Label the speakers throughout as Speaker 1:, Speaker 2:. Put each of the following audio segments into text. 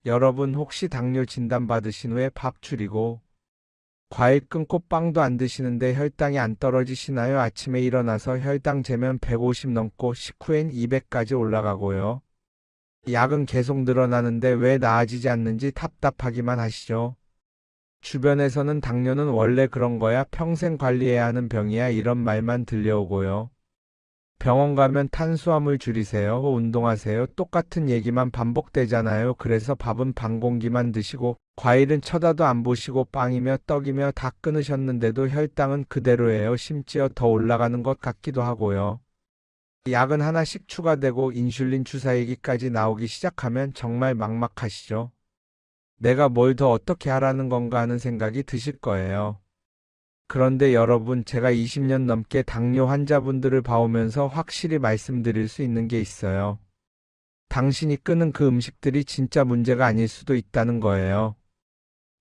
Speaker 1: 여러분 혹시 당뇨 진단 받으신 후에 밥 줄이고 과일 끊고 빵도 안 드시는데 혈당이 안 떨어지시나요? 아침에 일어나서 혈당 재면 150 넘고 식후엔 200까지 올라가고요. 약은 계속 늘어나는데 왜 나아지지 않는지 답답하기만 하시죠. 주변에서는 당뇨는 원래 그런 거야, 평생 관리해야 하는 병이야, 이런 말만 들려오고요. 병원 가면 탄수화물 줄이세요, 운동하세요, 똑같은 얘기만 반복되잖아요. 그래서 밥은 반 공기만 드시고 과일은 쳐다도 안 보시고 빵이며 떡이며 다 끊으셨는데도 혈당은 그대로예요. 심지어 더 올라가는 것 같기도 하고요. 약은 하나씩 추가되고 인슐린 주사 얘기까지 나오기 시작하면 정말 막막하시죠. 내가 뭘 더 어떻게 하라는 건가 하는 생각이 드실 거예요. 그런데 여러분, 제가 20년 넘게 당뇨 환자분들을 봐오면서 확실히 말씀드릴 수 있는 게 있어요. 당신이 끊은 그 음식들이 진짜 문제가 아닐 수도 있다는 거예요.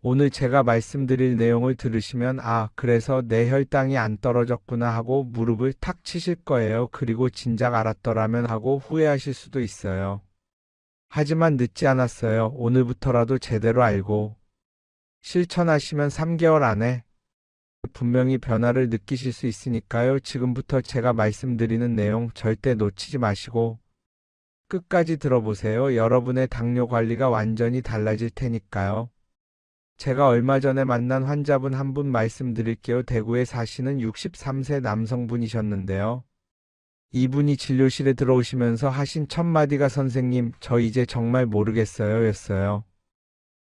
Speaker 1: 오늘 제가 말씀드릴 내용을 들으시면 그래서 내 혈당이 안 떨어졌구나 하고 무릎을 탁 치실 거예요. 그리고 진작 알았더라면 하고 후회하실 수도 있어요. 하지만 늦지 않았어요. 오늘부터라도 제대로 알고 실천하시면 3개월 안에 분명히 변화를 느끼실 수 있으니까요. 지금부터 제가 말씀드리는 내용 절대 놓치지 마시고 끝까지 들어보세요. 여러분의 당뇨 관리가 완전히 달라질 테니까요. 제가 얼마 전에 만난 환자분 한 분 말씀드릴게요. 대구에 사시는 63세 남성분이셨는데요. 이분이 진료실에 들어오시면서 하신 첫 마디가 선생님, 저 이제 정말 모르겠어요 였어요.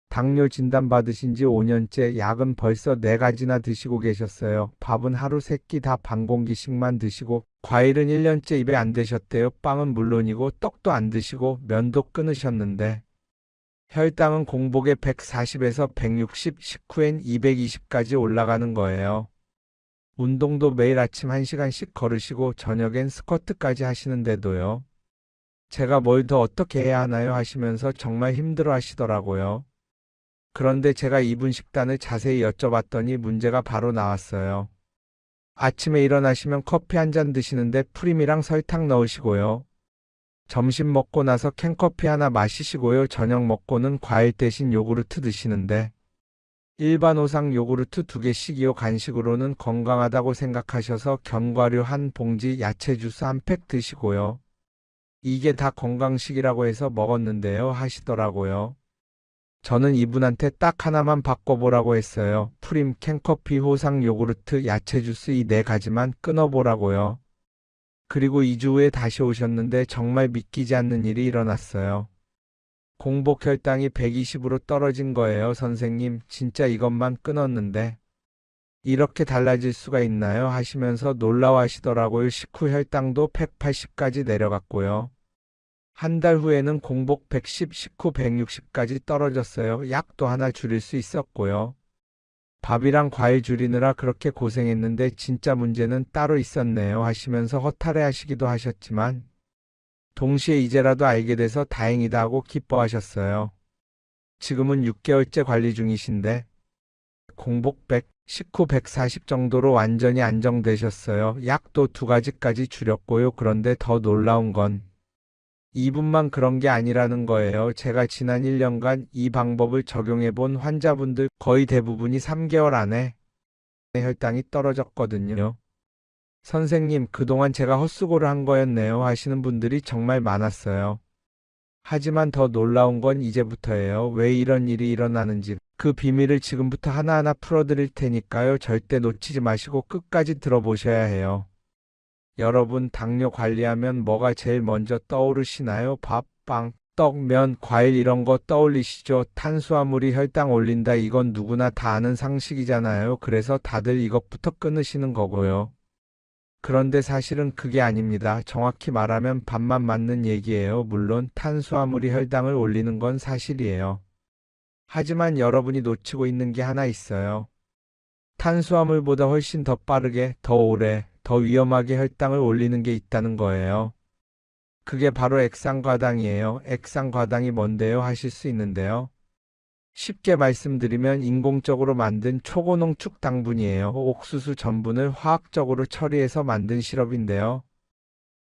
Speaker 1: 당뇨 진단 받으신 지 5년째, 약은 벌써 4가지나 드시고 계셨어요. 밥은 하루 3끼 다 반 공기씩만 드시고 과일은 1년째 입에 안 대셨대요. 빵은 물론이고 떡도 안 드시고 면도 끊으셨는데 혈당은 공복에 140에서 160, 식후엔 220까지 올라가는 거예요. 운동도 매일 아침 1시간씩 걸으시고 저녁엔 스쿼트까지 하시는데도요. 제가 뭘 더 어떻게 해야 하나요? 하시면서 정말 힘들어 하시더라고요. 그런데 제가 이분 식단을 자세히 여쭤봤더니 문제가 바로 나왔어요. 아침에 일어나시면 커피 한 잔 드시는데 프림이랑 설탕 넣으시고요. 점심 먹고 나서 캔커피 하나 마시시고요. 저녁 먹고는 과일 대신 요구르트 드시는데 일반 오상 요구르트 2개씩이요. 간식으로는 건강하다고 생각하셔서 견과류 한 봉지, 야채 주스 한 팩 드시고요. 이게 다 건강식이라고 해서 먹었는데요 하시더라고요. 저는 이분한테 딱 하나만 바꿔보라고 했어요. 프림, 캔커피, 호상 요구르트, 야채 주스 이 4가지만 끊어보라고요. 그리고 2주 후에 다시 오셨는데 정말 믿기지 않는 일이 일어났어요. 공복 혈당이 120으로 떨어진 거예요. 선생님, 진짜 이것만 끊었는데 이렇게 달라질 수가 있나요? 하시면서 놀라워하시더라고요. 식후 혈당도 180까지 내려갔고요. 한 달 후에는 공복 110, 식후 160까지 떨어졌어요. 약도 하나 줄일 수 있었고요. 밥이랑 과일 줄이느라 그렇게 고생했는데 진짜 문제는 따로 있었네요 하시면서 허탈해 하시기도 하셨지만 동시에 이제라도 알게 돼서 다행이다 하고 기뻐하셨어요. 지금은 6개월째 관리 중이신데 공복 100, 식후 140 정도로 완전히 안정되셨어요. 약도 2가지까지 줄였고요. 그런데 더 놀라운 건 이분만 그런 게 아니라는 거예요. 제가 지난 1년간 이 방법을 적용해 본 환자분들 거의 대부분이 3개월 안에 혈당이 떨어졌거든요. 선생님, 그동안 제가 헛수고를 한 거였네요 하시는 분들이 정말 많았어요. 하지만 더 놀라운 건 이제부터예요. 왜 이런 일이 일어나는지 그 비밀을 지금부터 하나하나 풀어드릴 테니까요. 절대 놓치지 마시고 끝까지 들어보셔야 해요. 여러분, 당뇨 관리하면 뭐가 제일 먼저 떠오르시나요? 밥, 빵, 떡, 면, 과일 이런 거 떠올리시죠? 탄수화물이 혈당 올린다, 이건 누구나 다 아는 상식이잖아요. 그래서 다들 이것부터 끊으시는 거고요. 그런데 사실은 그게 아닙니다. 정확히 말하면 밥만 맞는 얘기예요. 물론 탄수화물이 혈당을 올리는 건 사실이에요. 하지만 여러분이 놓치고 있는 게 하나 있어요. 탄수화물보다 훨씬 더 빠르게, 더 오래, 더 위험하게 혈당을 올리는 게 있다는 거예요. 그게 바로 액상과당이에요. 액상과당이 뭔데요? 하실 수 있는데요. 쉽게 말씀드리면 인공적으로 만든 초고농축 당분이에요. 옥수수 전분을 화학적으로 처리해서 만든 시럽인데요.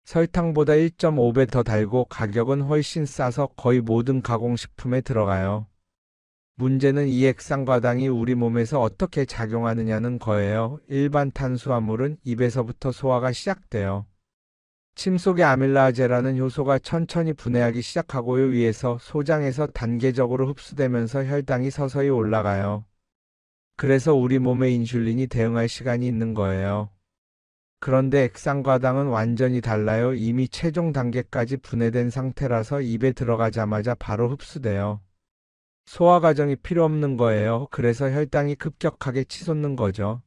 Speaker 1: 설탕보다 1.5배 더 달고 가격은 훨씬 싸서 거의 모든 가공식품에 들어가요. 문제는 이 액상과당이 우리 몸에서 어떻게 작용하느냐는 거예요. 일반 탄수화물은 입에서부터 소화가 시작돼요. 침 속의 아밀라제라는 효소가 천천히 분해하기 시작하고요. 위에서 소장에서 단계적으로 흡수되면서 혈당이 서서히 올라가요. 그래서 우리 몸에 인슐린이 대응할 시간이 있는 거예요. 그런데 액상과당은 완전히 달라요. 이미 최종 단계까지 분해된 상태라서 입에 들어가자마자 바로 흡수돼요. 소화 과정이 필요 없는 거예요. 그래서 혈당이 급격하게 치솟는 거죠.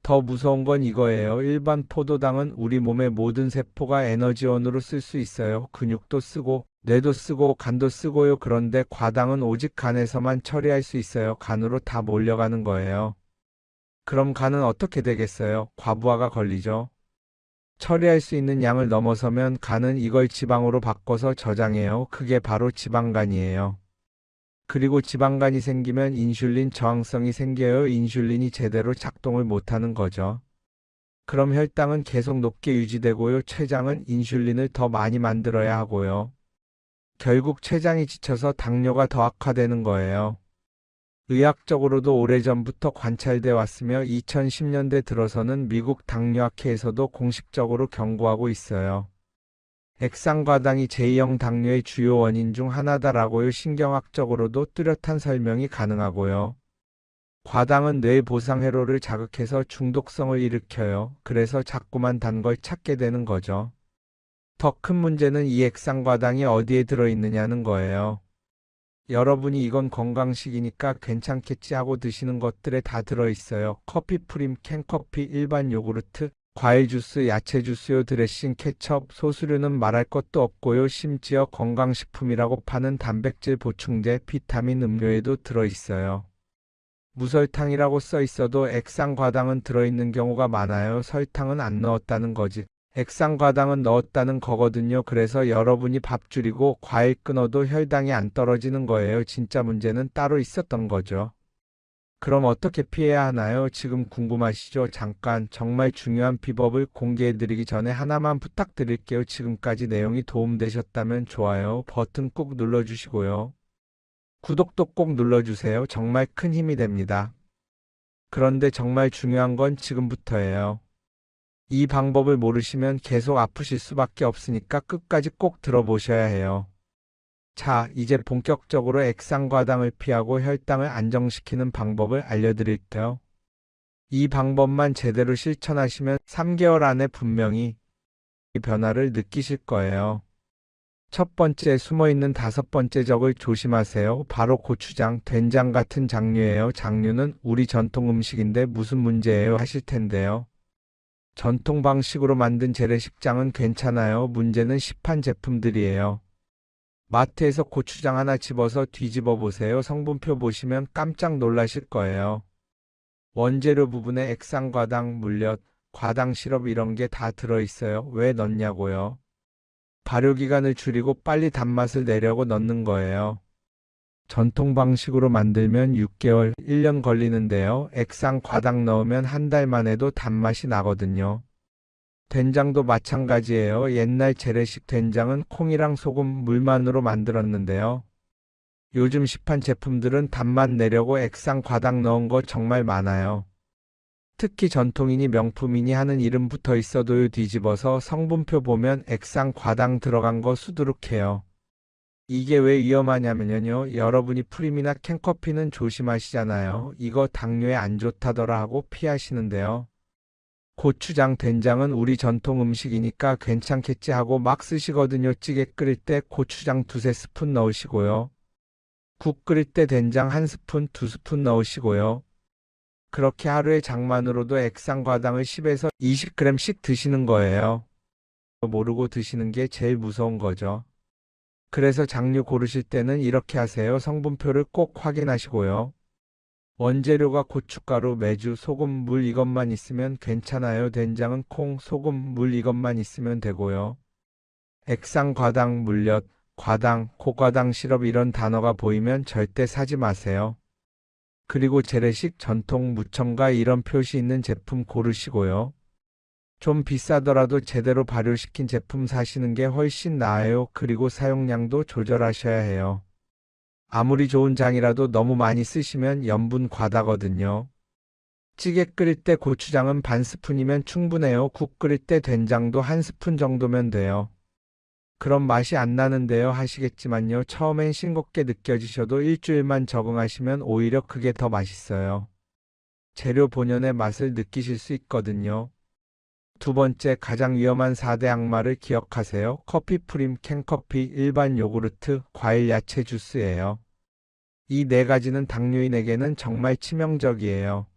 Speaker 1: 더 무서운 건 이거예요. 일반 포도당은 우리 몸의 모든 세포가 에너지원으로 쓸 수 있어요. 근육도 쓰고, 뇌도 쓰고, 간도 쓰고요. 그런데 과당은 오직 간에서만 처리할 수 있어요. 간으로 다 몰려가는 거예요. 그럼 간은 어떻게 되겠어요? 과부하가 걸리죠. 처리할 수 있는 양을 넘어서면 간은 이걸 지방으로 바꿔서 저장해요. 그게 바로 지방간이에요. 그리고 지방간이 생기면 인슐린 저항성이 생겨요. 인슐린이 제대로 작동을 못하는 거죠. 그럼 혈당은 계속 높게 유지되고요. 췌장은 인슐린을 더 많이 만들어야 하고요. 결국 췌장이 지쳐서 당뇨가 더 악화되는 거예요. 의학적으로도 오래전부터 관찰돼 왔으며 2010년대 들어서는 미국 당뇨학회에서도 공식적으로 경고하고 있어요. 액상과당이 제2형 당뇨의 주요 원인 중 하나다라고요. 신경학적으로도 뚜렷한 설명이 가능하고요. 과당은 뇌 보상 회로를 자극해서 중독성을 일으켜요. 그래서 자꾸만 단 걸 찾게 되는 거죠. 더 큰 문제는 이 액상과당이 어디에 들어있느냐는 거예요. 여러분이 이건 건강식이니까 괜찮겠지 하고 드시는 것들에 다 들어있어요. 커피 프림, 캔커피, 일반 요구르트, 과일 주스, 야채 주스요, 드레싱, 케첩, 소스류는 말할 것도 없고요. 심지어 건강식품이라고 파는 단백질 보충제, 비타민 음료에도 들어있어요. 무설탕이라고 써 있어도 액상과당은 들어있는 경우가 많아요. 설탕은 안 넣었다는 거지. 액상과당은 넣었다는 거거든요. 그래서 여러분이 밥 줄이고 과일 끊어도 혈당이 안 떨어지는 거예요. 진짜 문제는 따로 있었던 거죠. 그럼 어떻게 피해야 하나요? 지금 궁금하시죠? 잠깐 정말 중요한 비법을 공개해드리기 전에 하나만 부탁드릴게요. 지금까지 내용이 도움되셨다면 좋아요 버튼 꾹 눌러주시고요. 구독도 꼭 눌러주세요. 정말 큰 힘이 됩니다. 그런데 정말 중요한 건 지금부터예요. 이 방법을 모르시면 계속 아프실 수밖에 없으니까 끝까지 꼭 들어보셔야 해요. 자, 이제 본격적으로 액상과당을 피하고 혈당을 안정시키는 방법을 알려드릴게요. 이 방법만 제대로 실천하시면 3개월 안에 분명히 변화를 느끼실 거예요. 첫 번째, 숨어있는 5번째 적을 조심하세요. 바로 고추장, 된장 같은 장류예요. 장류는 우리 전통 음식인데 무슨 문제예요 하실 텐데요. 전통 방식으로 만든 재래식장은 괜찮아요. 문제는 시판 제품들이에요. 마트에서 고추장 하나 집어서 뒤집어 보세요. 성분표 보시면 깜짝 놀라실 거예요. 원재료 부분에 액상과당, 물엿, 과당 시럽 이런 게 다 들어있어요. 왜 넣냐고요? 발효기간을 줄이고 빨리 단맛을 내려고 넣는 거예요. 전통 방식으로 만들면 6개월, 1년 걸리는데요. 액상과당 넣으면 한 달만 해도 단맛이 나거든요. 된장도 마찬가지예요. 옛날 재래식 된장은 콩이랑 소금, 물만으로 만들었는데요. 요즘 시판 제품들은 단맛 내려고 액상과당 넣은 거 정말 많아요. 특히 전통이니 명품이니 하는 이름 붙어 있어도요. 뒤집어서 성분표 보면 액상과당 들어간 거 수두룩해요. 이게 왜 위험하냐면요. 여러분이 프림이나 캔커피는 조심하시잖아요. 이거 당뇨에 안 좋다더라 하고 피하시는데요. 고추장, 된장은 우리 전통 음식이니까 괜찮겠지 하고 막 쓰시거든요. 찌개 끓일 때 고추장 2~3스푼 넣으시고요. 국 끓일 때 된장 1스푼, 2스푼 넣으시고요. 그렇게 하루에 장만으로도 액상과당을 10에서 20g씩 드시는 거예요. 모르고 드시는 게 제일 무서운 거죠. 그래서 장류 고르실 때는 이렇게 하세요. 성분표를 꼭 확인하시고요. 원재료가 고춧가루, 메주, 소금, 물 이것만 있으면 괜찮아요. 된장은 콩, 소금, 물 이것만 있으면 되고요. 액상과당, 물엿, 과당, 고과당 시럽 이런 단어가 보이면 절대 사지 마세요. 그리고 재래식, 전통, 무첨가 이런 표시 있는 제품 고르시고요. 좀 비싸더라도 제대로 발효시킨 제품 사시는 게 훨씬 나아요. 그리고 사용량도 조절하셔야 해요. 아무리 좋은 장이라도 너무 많이 쓰시면 염분 과다거든요. 찌개 끓일 때 고추장은 반 스푼이면 충분해요. 국 끓일 때 된장도 한 스푼 정도면 돼요. 그럼 맛이 안 나는데요 하시겠지만요. 처음엔 싱겁게 느껴지셔도 일주일만 적응하시면 오히려 그게 더 맛있어요. 재료 본연의 맛을 느끼실 수 있거든요. 두 번째, 가장 위험한 4대 악마를 기억하세요. 커피 프림, 캔커피, 일반 요구르트, 과일 야채 주스예요. 이 네 가지는 당뇨인에게는 정말 치명적이에요.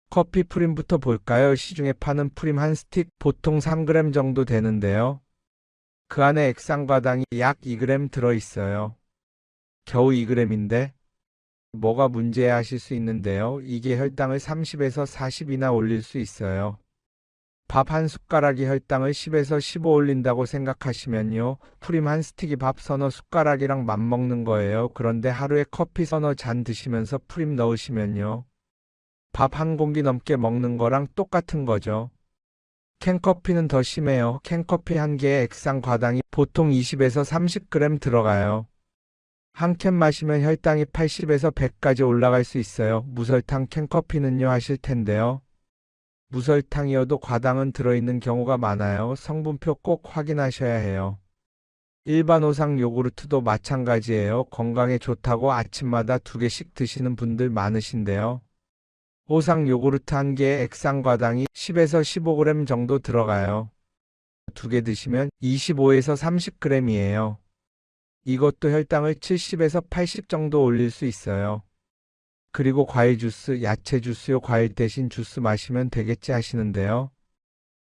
Speaker 1: 커피 프림부터 볼까요? 시중에 파는 프림 한 스틱 보통 3g 정도 되는데요. 그 안에 액상과당이 약 2g 들어있어요. 겨우 2g인데 뭐가 문제야 하실 수 있는데요. 이게 혈당을 30에서 40이나 올릴 수 있어요. 밥 한 숟가락이 혈당을 10에서 15 올린다고 생각하시면요. 프림 한 스틱이 밥 서너 숟가락이랑 맞먹는 거예요. 그런데 하루에 커피 서너 잔 드시면서 프림 넣으시면요. 밥 한 공기 넘게 먹는 거랑 똑같은 거죠. 캔커피는 더 심해요. 캔커피 한 개에 액상 과당이 보통 20에서 30g 들어가요. 한 캔 마시면 혈당이 80에서 100까지 올라갈 수 있어요. 무설탕 캔커피는요 하실 텐데요. 무설탕이어도 과당은 들어있는 경우가 많아요. 성분표 꼭 확인하셔야 해요. 일반 오상 요구르트도 마찬가지예요. 건강에 좋다고 아침마다 2개씩 드시는 분들 많으신데요. 오상 요구르트 한 개에 액상 과당이 10에서 15g 정도 들어가요. 2개 드시면 25에서 30g이에요. 이것도 혈당을 70에서 80 정도 올릴 수 있어요. 그리고 과일 주스, 야채 주스요. 과일 대신 주스 마시면 되겠지 하시는데요.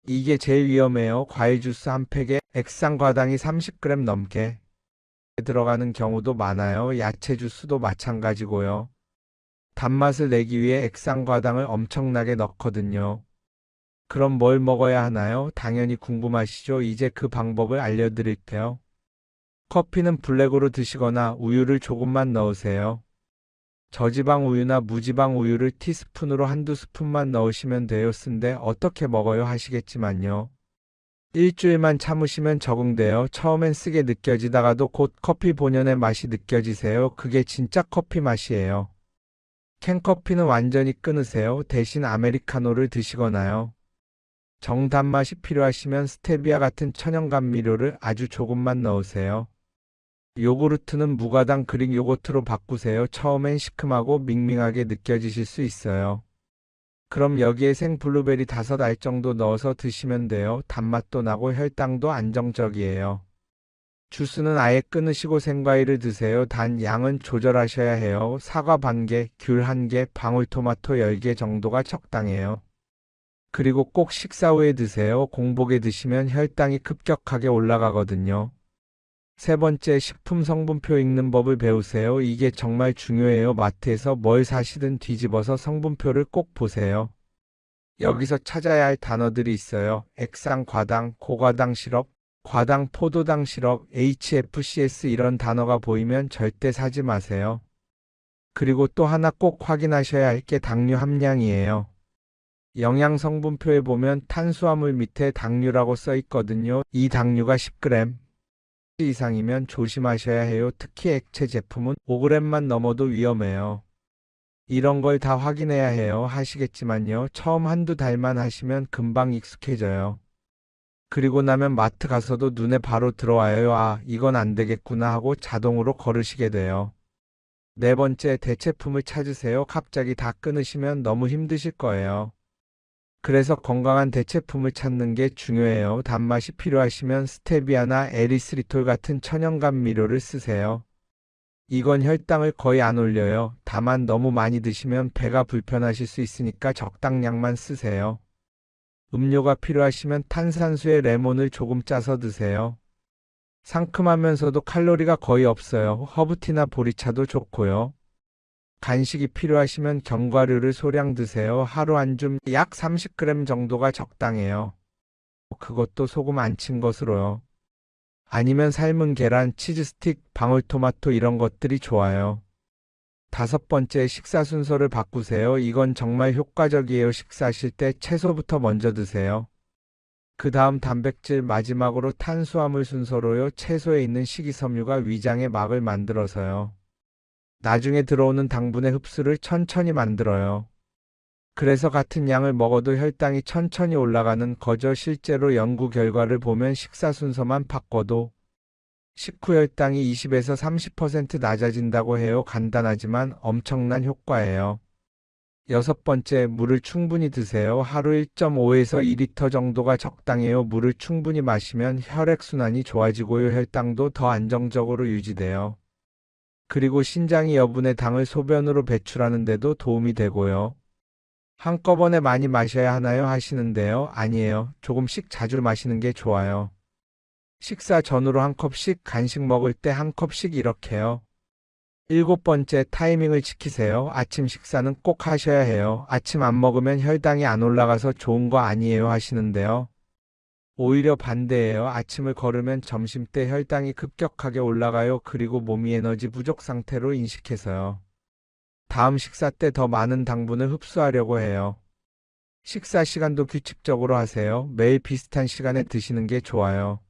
Speaker 1: 이게 제일 위험해요. 과일 주스 한 팩에 액상 과당이 30g 넘게 들어가는 경우도 많아요. 야채 주스도 마찬가지고요. 단맛을 내기 위해 액상 과당을 엄청나게 넣거든요. 그럼 뭘 먹어야 하나요? 당연히 궁금하시죠? 이제 그 방법을 알려드릴게요. 커피는 블랙으로 드시거나 우유를 조금만 넣으세요. 저지방 우유나 무지방 우유를 티스푼으로 한두 스푼만 넣으시면 돼요. 쓴데 어떻게 먹어요 하시겠지만요. 일주일만 참으시면 적응돼요. 처음엔 쓰게 느껴지다가도 곧 커피 본연의 맛이 느껴지세요. 그게 진짜 커피 맛이에요. 캔커피는 완전히 끊으세요. 대신 아메리카노를 드시거나요. 정단맛이 필요하시면 스테비아 같은 천연 감미료를 아주 조금만 넣으세요. 요구르트는 무가당 그릭 요거트로 바꾸세요. 처음엔 시큼하고 밍밍하게 느껴지실 수 있어요. 그럼 여기에 생 블루베리 5알 정도 넣어서 드시면 돼요. 단맛도 나고 혈당도 안정적이에요. 주스는 아예 끊으시고 생과일을 드세요. 단 양은 조절하셔야 해요. 사과 반 개, 귤 1개, 방울토마토 10개 정도가 적당해요. 그리고 꼭 식사 후에 드세요. 공복에 드시면 혈당이 급격하게 올라가거든요. 세 번째, 식품 성분표 읽는 법을 배우세요. 이게 정말 중요해요. 마트에서 뭘 사시든 뒤집어서 성분표를 꼭 보세요. 여기서 찾아야 할 단어들이 있어요. 액상 과당, 고과당 시럽, 과당 포도당 시럽, HFCS 이런 단어가 보이면 절대 사지 마세요. 그리고 또 하나 꼭 확인하셔야 할 게 당류 함량이에요. 영양 성분표에 보면 탄수화물 밑에 당류라고 써 있거든요. 이 당류가 10g 이상이면 조심하셔야 해요. 특히 액체 제품은 5g만 넘어도 위험해요. 이런 걸 다 확인해야 해요. 하시겠지만요. 처음 한두 달만 하시면 금방 익숙해져요. 그리고 나면 마트 가서도 눈에 바로 들어와요. 아, 이건 안 되겠구나 하고 자동으로 거르시게 돼요. 네 번째, 대체품을 찾으세요. 갑자기 다 끊으시면 너무 힘드실 거예요. 그래서 건강한 대체품을 찾는 게 중요해요. 단맛이 필요하시면 스테비아나 에리스리톨 같은 천연 감미료를 쓰세요. 이건 혈당을 거의 안 올려요. 다만 너무 많이 드시면 배가 불편하실 수 있으니까 적당량만 쓰세요. 음료가 필요하시면 탄산수에 레몬을 조금 짜서 드세요. 상큼하면서도 칼로리가 거의 없어요. 허브티나 보리차도 좋고요. 간식이 필요하시면 견과류를 소량 드세요. 하루 한 줌 약 30g 정도가 적당해요. 그것도 소금 안 친 것으로요. 아니면 삶은 계란, 치즈 스틱, 방울토마토 이런 것들이 좋아요. 다섯 번째, 식사 순서를 바꾸세요. 이건 정말 효과적이에요. 식사하실 때 채소부터 먼저 드세요. 그 다음 단백질, 마지막으로 탄수화물 순서로요. 채소에 있는 식이섬유가 위장의 막을 만들어서요. 나중에 들어오는 당분의 흡수를 천천히 만들어요. 그래서 같은 양을 먹어도 혈당이 천천히 올라가는 거죠. 실제로 연구 결과를 보면 식사 순서만 바꿔도 식후 혈당이 20에서 30% 낮아진다고 해요. 간단하지만 엄청난 효과예요. 여섯 번째, 물을 충분히 드세요. 하루 1.5에서 2리터 정도가 적당해요. 물을 충분히 마시면 혈액순환이 좋아지고요. 혈당도 더 안정적으로 유지돼요. 그리고 신장이 여분의 당을 소변으로 배출하는 데도 도움이 되고요. 한꺼번에 많이 마셔야 하나요? 하시는데요. 아니에요. 조금씩 자주 마시는 게 좋아요. 식사 전후로 한 컵씩, 간식 먹을 때 한 컵씩 이렇게요. 일곱 번째, 타이밍을 지키세요. 아침 식사는 꼭 하셔야 해요. 아침 안 먹으면 혈당이 안 올라가서 좋은 거 아니에요 하시는데요. 오히려 반대예요. 아침을 거르면 점심때 혈당이 급격하게 올라가요. 그리고 몸이 에너지 부족 상태로 인식해서요. 다음 식사 때 더 많은 당분을 흡수하려고 해요. 식사 시간도 규칙적으로 하세요. 매일 비슷한 시간에 드시는 게 좋아요.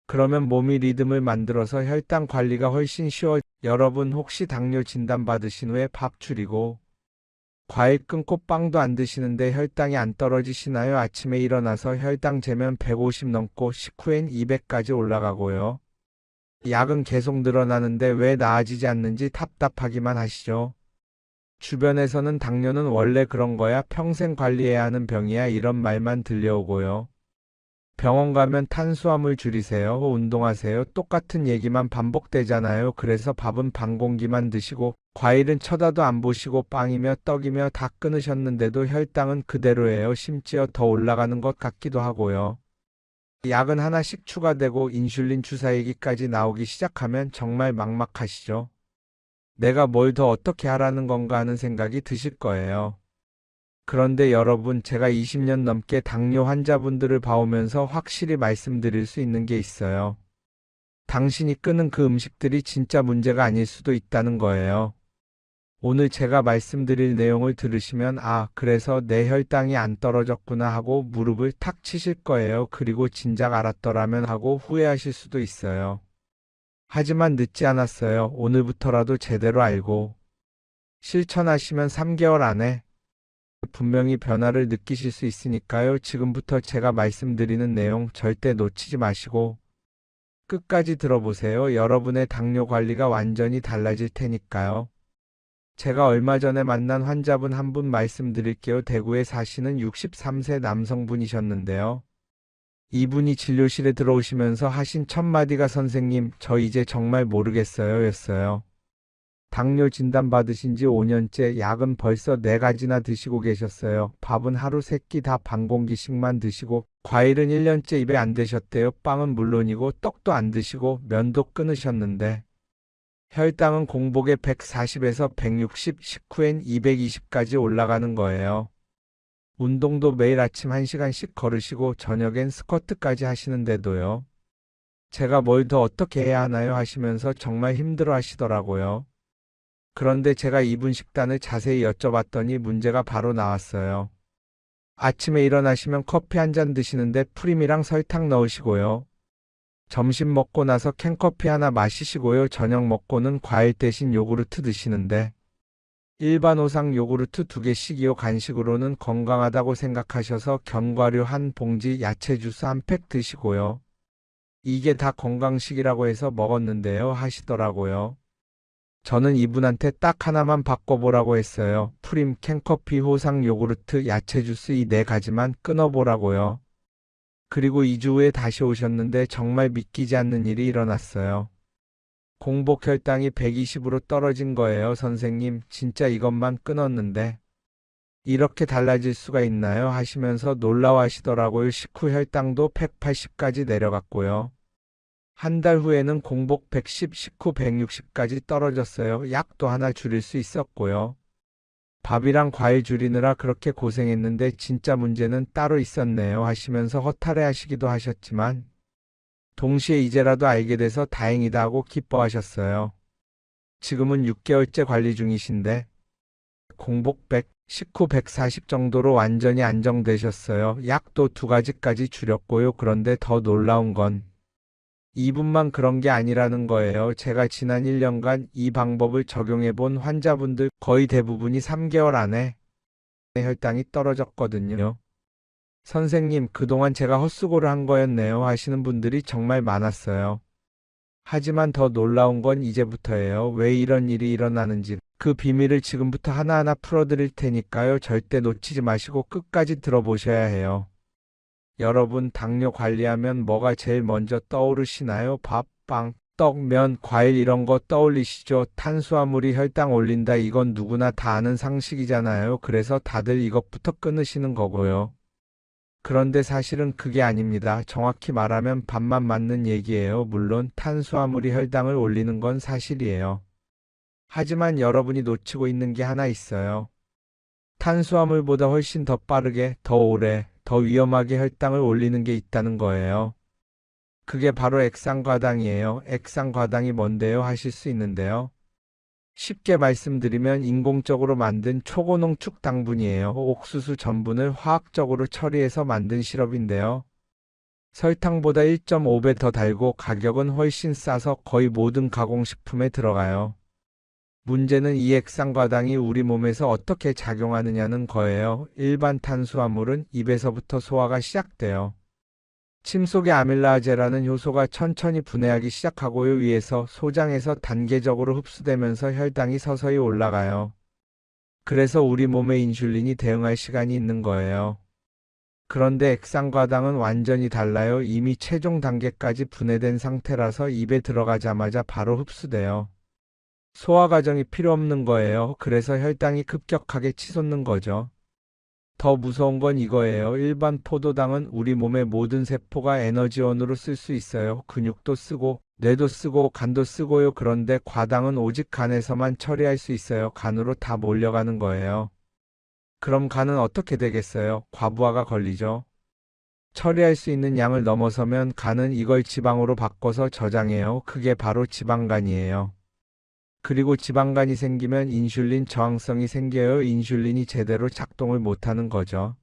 Speaker 1: 그러면 몸이 리듬을 만들어서 혈당 관리가 훨씬 쉬워요. 여러분 혹시 당뇨 진단 받으신 후에 밥 줄이고 과일 끊고 빵도 안 드시는데 혈당이 안 떨어지시나요? 아침에 일어나서 혈당 재면 150 넘고 식후엔 200까지 올라가고요. 약은 계속 늘어나는데 왜 나아지지 않는지 답답하기만 하시죠? 주변에서는 당뇨는 원래 그런 거야, 평생 관리해야 하는 병이야, 이런 말만 들려오고요. 병원 가면 탄수화물 줄이세요, 운동하세요, 똑같은 얘기만 반복되잖아요. 그래서 밥은 반 공기만 드시고 과일은 쳐다도 안 보시고 빵이며 떡이며 다 끊으셨는데도 혈당은 그대로예요. 심지어 더 올라가는 것 같기도 하고요. 약은 하나씩 추가되고 인슐린 주사 얘기까지 나오기 시작하면 정말 막막하시죠? 내가 뭘 더 어떻게 하라는 건가 하는 생각이 드실 거예요. 그런데 여러분, 제가 20년 넘게 당뇨 환자분들을 봐오면서 확실히 말씀드릴 수 있는 게 있어요. 당신이 끊은 그 음식들이 진짜 문제가 아닐 수도 있다는 거예요. 오늘 제가 말씀드릴 내용을 들으시면 그래서 내 혈당이 안 떨어졌구나 하고 무릎을 탁 치실 거예요. 그리고 진작 알았더라면 하고 후회하실 수도 있어요. 하지만 늦지 않았어요. 오늘부터라도 제대로 알고 실천하시면 3개월 안에 분명히 변화를 느끼실 수 있으니까요. 지금부터 제가 말씀드리는 내용 절대 놓치지 마시고 끝까지 들어보세요. 여러분의 당뇨 관리가 완전히 달라질 테니까요. 제가 얼마 전에 만난 환자분 한 분 말씀드릴게요. 대구에 사시는 63세 남성분이셨는데요. 이분이 진료실에 들어오시면서 하신 첫 마디가 선생님, 저 이제 정말 모르겠어요 였어요. 당뇨 진단 받으신 지 5년째, 약은 벌써 4가지나 드시고 계셨어요. 밥은 하루 3끼 다 반 공기씩만 드시고 과일은 1년째 입에 안 대셨대요. 빵은 물론이고 떡도 안 드시고 면도 끊으셨는데 혈당은 공복에 140에서 160, 식후엔 220까지 올라가는 거예요. 운동도 매일 아침 1시간씩 걸으시고 저녁엔 스쿼트까지 하시는데도요. 제가 뭘 더 어떻게 해야 하나요? 하시면서 정말 힘들어 하시더라고요. 그런데 제가 이분 식단을 자세히 여쭤봤더니 문제가 바로 나왔어요. 아침에 일어나시면 커피 한 잔 드시는데 프림이랑 설탕 넣으시고요. 점심 먹고 나서 캔커피 하나 마시시고요. 저녁 먹고는 과일 대신 요구르트 드시는데 일반 오상 요구르트 2개씩이요. 간식으로는 건강하다고 생각하셔서 견과류 한 봉지, 야채 주스 한 팩 드시고요. 이게 다 건강식이라고 해서 먹었는데요 하시더라고요. 저는 이분한테 딱 하나만 바꿔보라고 했어요. 프림, 캔커피, 호상 요구르트, 야채 주스 이 4가지만 끊어보라고요. 그리고 2주 후에 다시 오셨는데 정말 믿기지 않는 일이 일어났어요. 공복 혈당이 120으로 떨어진 거예요. 선생님, 진짜 이것만 끊었는데 이렇게 달라질 수가 있나요? 하시면서 놀라워하시더라고요. 식후 혈당도 180까지 내려갔고요. 한 달 후에는 공복 110, 식후 160까지 떨어졌어요. 약도 하나 줄일 수 있었고요. 밥이랑 과일 줄이느라 그렇게 고생했는데 진짜 문제는 따로 있었네요 하시면서 허탈해 하시기도 하셨지만 동시에 이제라도 알게 돼서 다행이다 하고 기뻐하셨어요. 지금은 6개월째 관리 중이신데 공복 100, 식후 140 정도로 완전히 안정되셨어요. 약도 2가지까지 줄였고요. 그런데 더 놀라운 건 이분만 그런 게 아니라는 거예요. 제가 지난 1년간 이 방법을 적용해 본 환자분들 거의 대부분이 3개월 안에 혈당이 떨어졌거든요. 선생님, 그동안 제가 헛수고를 한 거였네요 하시는 분들이 정말 많았어요. 하지만 더 놀라운 건 이제부터예요. 왜 이런 일이 일어나는지 그 비밀을 지금부터 하나하나 풀어드릴 테니까요. 절대 놓치지 마시고 끝까지 들어보셔야 해요. 여러분, 당뇨 관리하면 뭐가 제일 먼저 떠오르시나요? 밥, 빵, 떡, 면, 과일 이런 거 떠올리시죠? 탄수화물이 혈당 올린다. 이건 누구나 다 아는 상식이잖아요. 그래서 다들 이것부터 끊으시는 거고요. 그런데 사실은 그게 아닙니다. 정확히 말하면 반만 맞는 얘기예요. 물론 탄수화물이 혈당을 올리는 건 사실이에요. 하지만 여러분이 놓치고 있는 게 하나 있어요. 탄수화물보다 훨씬 더 빠르게, 더 오래, 더 위험하게 혈당을 올리는 게 있다는 거예요. 그게 바로 액상과당이에요. 액상과당이 뭔데요? 하실 수 있는데요. 쉽게 말씀드리면 인공적으로 만든 초고농축 당분이에요. 옥수수 전분을 화학적으로 처리해서 만든 시럽인데요. 설탕보다 1.5배 더 달고 가격은 훨씬 싸서 거의 모든 가공식품에 들어가요. 문제는 이 액상과당이 우리 몸에서 어떻게 작용하느냐는 거예요. 일반 탄수화물은 입에서부터 소화가 시작돼요. 침 속의 아밀라제라는 효소가 천천히 분해하기 시작하고요. 위에서 소장에서 단계적으로 흡수되면서 혈당이 서서히 올라가요. 그래서 우리 몸에 인슐린이 대응할 시간이 있는 거예요. 그런데 액상과당은 완전히 달라요. 이미 최종 단계까지 분해된 상태라서 입에 들어가자마자 바로 흡수돼요. 소화 과정이 필요 없는 거예요. 그래서 혈당이 급격하게 치솟는 거죠. 더 무서운 건 이거예요. 일반 포도당은 우리 몸의 모든 세포가 에너지원으로 쓸 수 있어요. 근육도 쓰고, 뇌도 쓰고, 간도 쓰고요. 그런데 과당은 오직 간에서만 처리할 수 있어요. 간으로 다 몰려가는 거예요. 그럼 간은 어떻게 되겠어요? 과부하가 걸리죠. 처리할 수 있는 양을 넘어서면 간은 이걸 지방으로 바꿔서 저장해요. 그게 바로 지방간이에요. 그리고 지방간이 생기면 인슐린 저항성이 생겨요. 인슐린이 제대로 작동을 못하는 거죠.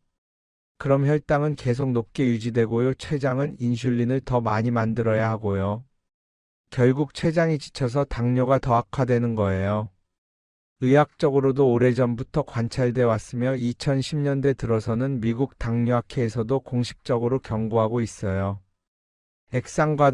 Speaker 1: 그럼 혈당은 계속 높게 유지되고요. 췌장은 인슐린을 더 많이 만들어야 하고요. 결국 췌장이 지쳐서 당뇨가 더 악화되는 거예요. 의학적으로도 오래전부터 관찰돼 왔으며 2010년대 들어서는 미국 당뇨학회에서도 공식적으로 경고하고 있어요. 액상과당